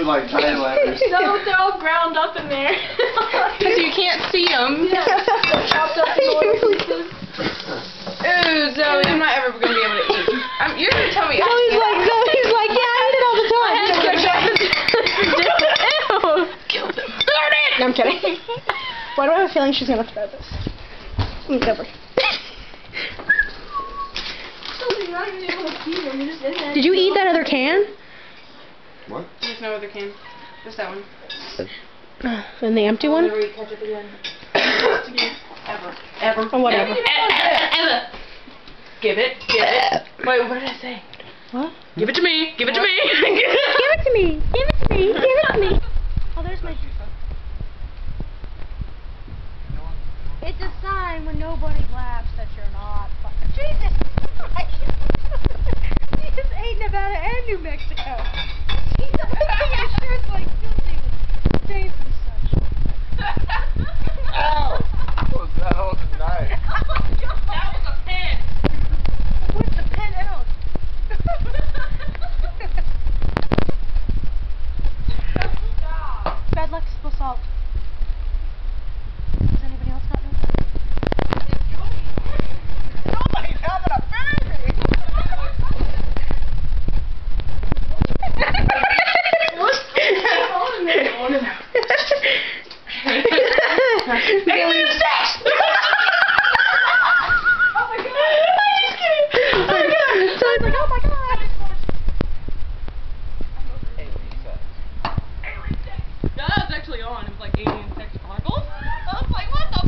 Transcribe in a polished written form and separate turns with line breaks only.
like tiny letters.
No, they're all ground up in there.
Because you can't see them.
Yeah. Chopped up in little pieces.
Ooh, Zoe, I'm not ever going to be able to eat. You're going to tell me.
Zoe's like, yeah, I eat it all the time.
Ew.
Darn it! No, I'm kidding. Why do I have a feeling she's going to throw this? It's over.
You're not even able to see them. You're just in there.
Did you eat that other can?
What?
There's no other can. Just that one.
And the empty one?
Never eat ketchup again. Ever.
Or whatever.
Ever. Give it. Wait, what did I say?
What?
Give it to me. Give it to me.
Give it to me. Give it to me. Give it to me. Oh, there's my... It's a sign when nobody laughs that you're not fucking... Jesus Christ! He just ate Nevada and New Mexico. He's making his shirts like filthy with stains and such.
Ow! That was a knife.
That was a pen.
What's the pen out? Bad luck, spill salt. Does anybody else not know?
Nobody's having a baby!
Alien sex!
Oh my god! I'm just kidding! Oh my god! So I was like, oh my god!
That was actually on. It was like Alien Sex Chronicles. I was like, what the